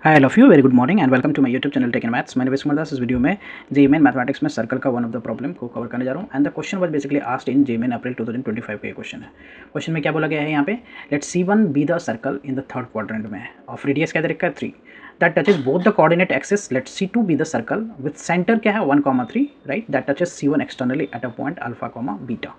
Hi all of you, very good morning and welcome to my YouTube channel tech in maths. मैंने विस्मल दास इस video में JEE mathematics में circle का one of the problem को cover करने जा रहा हूँ। And the question was basically asked in JEE April 2025 का ये क्वेश्चन है। क्वेश्चन में क्या बोला गया है यहाँ पे, let C1 be the circle in the third quadrant में ऑफ रेडियस क्या दे रखा है 3 that touches both the coordinate axis. Let C2 be the circle with centre क्या है 1,3 right that touches C1 externally at a point alpha comma beta.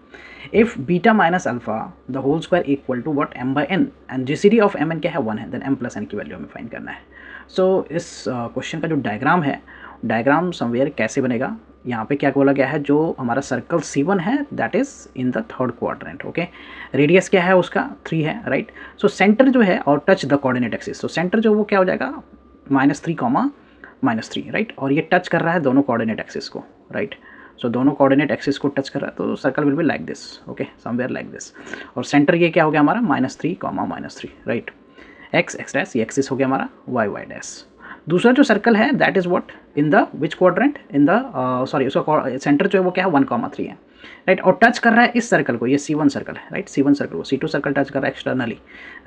If beta minus alpha the whole square equal to what m by n and GCD of mn क्या है 1 है, then m plus n की value हमें find करना है। सो इस question का जो डायग्राम है, डायग्राम समवेयर कैसे बनेगा, यहाँ पे क्या बोला गया है, जो हमारा सर्कल C1 है that is in the third quadrant. Okay, radius क्या है उसका 3 है राइट। सो सेंटर जो है और touch the coordinate axis, so centre जो वो क्या हो जाएगा -3, राइट। और ये टच कर रहा है दोनों कोऑर्डिनेट एक्सिस को राइट। सो दोनों कोऑर्डिनेट एक्सिस को टच कर रहा है तो circle will be like this, okay, somewhere like this. और सेंटर ये क्या हो गया हमारा -3, राइट। x डैश, ये एक्सिस हो गया हमारा y डैश। दूसरा जो सर्कल है that is what in the which quadrant, in the sorry उसका सेंटर जो है वो क्या है 1,3 है राइट। और टच कर रहा है इस सर्कल को, ये C1 सर्कल है राइट। C1 सर्कल को C2 सर्कल टच कर रहा है एक्सटर्नली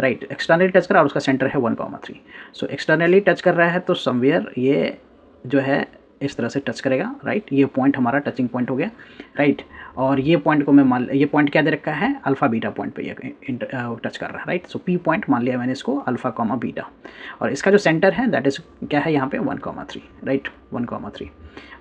राइट, एक्सटर्नली टच कर रहा है और उसका सेंटर है 1,3। सो एक्सटर्नली टच कर रहा है तो समवेयर ये जो है इस तरह से टच करेगा राइट। ये पॉइंट हमारा टचिंग पॉइंट हो गया राइट। और ये पॉइंट को मैं मान, ये पॉइंट क्या दे रखा है अल्फा बीटा पॉइंट पे ये टच कर रहा है राइट। सो P पॉइंट मान लिया मैंने इसको अल्फा कॉमा बीटा, और इसका जो सेंटर है दैट इज़ क्या है यहाँ पे 1,3 right, 1,3।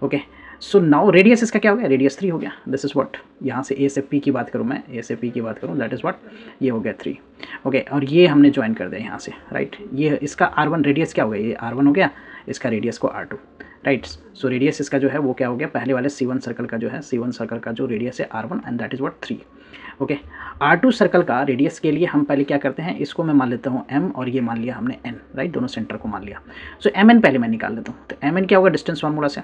Okay, so now radius इसका क्या हो गया, रेडियस 3 हो गया। दिस इज़ व्हाट, यहाँ से A से P की बात करूँ मैं, A से P की बात करूँ दैट इज़ व्हाट, ये हो गया 3। ओके, और ये हमने ज्वाइन कर दिया यहाँ से राइट। ये इसका R1 रेडियस क्या हो गया, ये R1 हो गया, इसका रेडियस को R2 राइट। सो रेडियस इसका जो है वो क्या हो गया, पहले वाले C1 सर्कल का जो है, C1 सर्कल का जो रेडियस है R1 and that is what 3। Okay, R2 circle का रेडियस के लिए हम पहले क्या करते हैं, इसको मैं मान लेता हूँ m और ये मान लिया हमने n राइट, दोनों सेंटर को मान लिया। सो mn पहले मैं निकाल लेता हूँ, तो mn क्या होगा डिस्टेंस फार्मूला से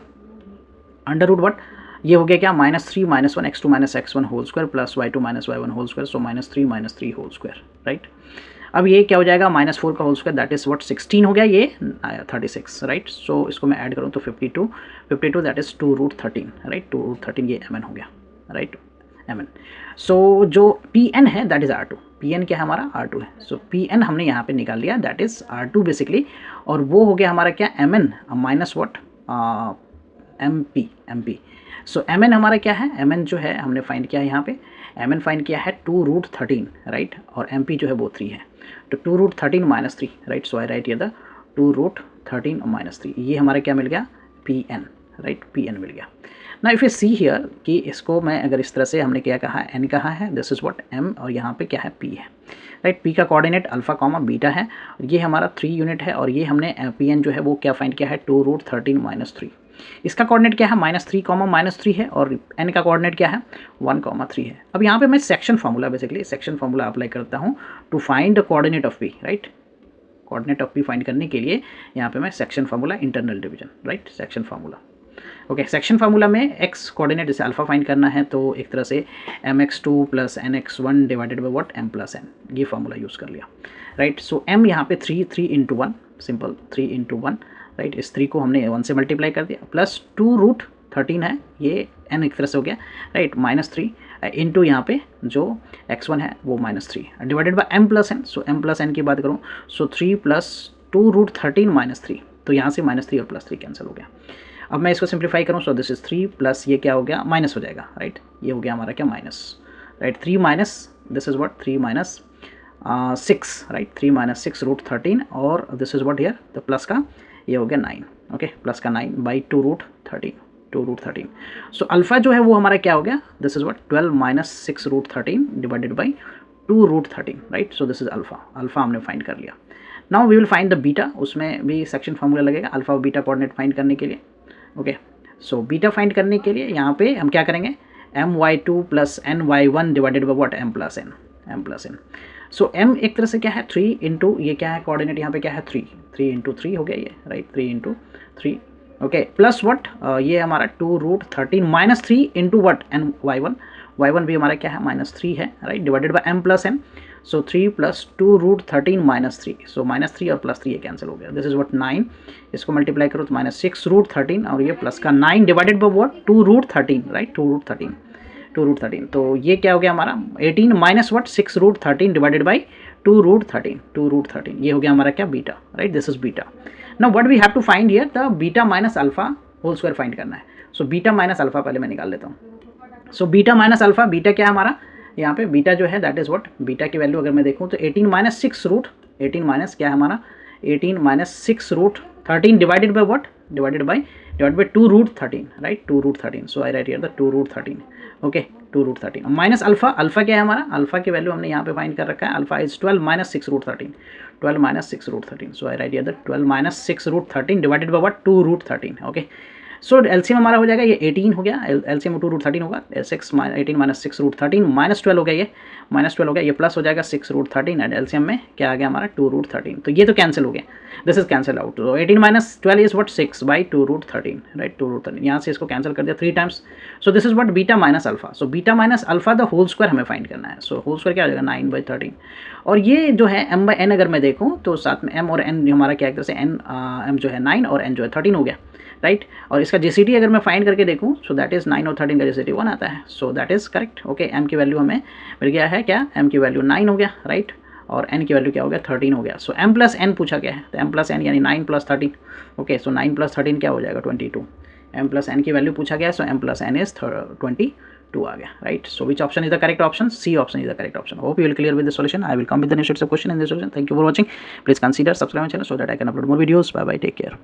अंडर रूट व्हाट, ये हो गया क्या -3 - 1 x2 - x1 whole square plus y2 - y1 whole square, so -3 - 3 whole square right. अब ये क्या हो जाएगा -4 का whole square that is what 16 हो गया, ये 36 राइट। सो इसको मैं ऐड करूँ तो 52 दैट इज़ 2√13 राइट, 2√13 ये mn हो गया राइट, mn। सो जो Pn है दैट इज़ R2, Pn क्या है हमारा R2 है। सो Pn हमने यहाँ पे निकाल लिया दैट इज़ R2 बेसिकली, और वो हो गया हमारा क्या mn minus what MP। So mn हमारा क्या है, mn जो है हमने फाइंड किया है यहाँ पे, mn फाइंड किया है 2√13 राइट, और MP जो है वो 3 है, तो 2√13 - 3 right. So I write here the 2√13 - 3, ये हमारा क्या मिल गया Pn राइट, Pn मिल गया। ना इफ यू सी हियर कि इसको मैं अगर इस तरह से हमने क्या कहा है, n कहा है, दिस इज़ व्हाट m, और यहाँ पे क्या है P है राइट। P का कोऑर्डिनेट अल्फा कॉमा बीटा है, ये हमारा 3 यूनिट है, और ये हमने Pn जो है वो क्या फाइंड किया है 2√13 - 3। इसका कोऑर्डिनेट क्या है -3 है, और n का कोऑर्डिनेट क्या है 1,3 है। अब यहाँ पे मैं section formula basically section formula apply करता हूँ to find the coordinate of P right. Coordinate of P find करने के लिए यहाँ पे मैं section formula, internal division right, section formula. Okay, section formula में x कोऑर्डिनेट जैसे अल्फा फाइंड करना है तो एक तरह से mx2 + nx1 divided by what m + n, ये फार्मूला यूज़ कर लिया राइट। सो m यहाँ पे 3 × 1 सिंपल 3 × 1 राइट, इस 3 को हमने 1 से मल्टीप्लाई कर दिया, प्लस 2√13 है, ये n एक तरह से हो गया राइट, -3 इंटू यहाँ पे जो x1 है वो -3 divided by m + n। So m + n की बात करूँ सो 3 + 2√13 - 3, तो यहाँ से -3 और +3 कैंसिल हो गया। अब मैं इसको सिंप्लीफाई करूँ सो दिस इज़ 3 प्लस ये क्या हो गया माइनस हो जाएगा राइट, ये हो गया हमारा क्या minus right, 3 minus this is what 3 - 6 right, 3 - 6 √13, और this is what here the plus का ये हो गया 9, ओके, प्लस का 9 बाई 2√13। सो अल्फ़ा जो है वो हमारा क्या हो गया, this is what 12 - 6 √13 divided by 2√13 right. So this is alpha हमने फाइंड कर लिया। Now we will find the beta, उसमें भी सेक्शन फार्मूला लगेगा अल्फ़ा और बीटा कोऑर्डिनेट फाइंड करने के लिए। ओके, सो बीटा फाइंड करने के लिए यहाँ पे हम क्या करेंगे, my2 + ny1 divided by what m + n। So m एक तरह से क्या है 3 इंटू ये क्या है कोऑर्डिनेट यहाँ पे क्या है 3 × 3 हो गया ये राइट, 3 × 3 ओके, प्लस व्हाट ये हमारा 2√13 - 3 इंटू व्हाट n y1 भी हमारा क्या है -3 है right, divided by m + n। सो 3 + 2√13 - 3, सो -3 और +3 ये कैंसिल हो गया, दिस इज़ व्हाट 9, इसको मल्टीप्लाई करो तो -6√13, और ये प्लस का 9 डिवाइडेड बाई व्हाट 2√13 राइट, 2√13, तो ये क्या हो गया हमारा 18 - व्हाट 6√13 डिवाइडेड बाई 2√13 ये हो गया हमारा क्या beta, right, this is beta. Now what we have to find here, the beta minus alpha whole square find करना है. सो बीटा माइनस अल्फा पहले मैं निकाल लेता हूँ. सो बीटा माइनस अल्फा, बीटा क्या है हमारा यहाँ पे, बीटा जो है दैट इज व्हाट, बीटा की वैल्यू अगर मैं देखूँ तो 18 माइनस 6 रूट 18 माइनस क्या है हमारा 18 minus 6 root 13 divided by what, divided by 2√13, right, 2√13. So I write here the 2√13, okay, 2√13 minus alpha, alpha क्या है हमारा, अल्फा की वैल्यू हमने यहाँ पे फाइंड कर रखा है, alpha is 12 minus 6√13, 12 minus 6√13. So I write here the 12 minus 6√13 divided by what, 2√13, okay. So LCM हमारा हो जाएगा ये 18 हो गया, एलसीएम 2√13 होगा, 18 माइनस 6√13 माइनस 12 हो गया, ये माइनस 12 हो गया, ये प्लस हो जाएगा 6√13 एंड एलसीएम में क्या आ गया हमारा 2√13. तो ये तो कैंसिल हो गया, दिस इज कैंसिल आउट. तो 18 minus 12 is what 6 by 2√13, right, 2√13 यहाँ से इसको कैंसिल कर दिया 3 times. So this is what beta minus alpha. So beta minus alpha the whole square हमें फाइंड करना है. सो होल स्क्वायर क्या हो जाएगा 9/13. और ये जो है m/n अगर मैं देखूँ तो साथ में m और n हमारा क्या एक तरह से n m जो है 9 और n जो है 13 हो गया, राइट. और इसका जीसीटी अगर मैं फाइंड करके देखूँ सो दैट इज 9 और 13 का जीसीटी 1 आता है. So that is correct, okay. m की वैल्यू हमें मिल गया है क्या, m की वैल्यू 9 हो गया, राइट, और n की वैल्यू क्या हो गया 13 हो गया. सो m प्लस n पूछा गया है, तो m प्लस n यानी 9 प्लस 13, ओके. सो 9 प्लस 13 क्या हो जाएगा 22. m प्लस n की वैल्यू पूछा गया है, so m plus n is 22 आ गया, right. So which option is the correct option, C option is the correct option. Hope you will clear with the solution. I will come with the next question in this solution. Thank you for watching. Please consider subscribe my channel so that I can upload more videos. Bye bye, take care.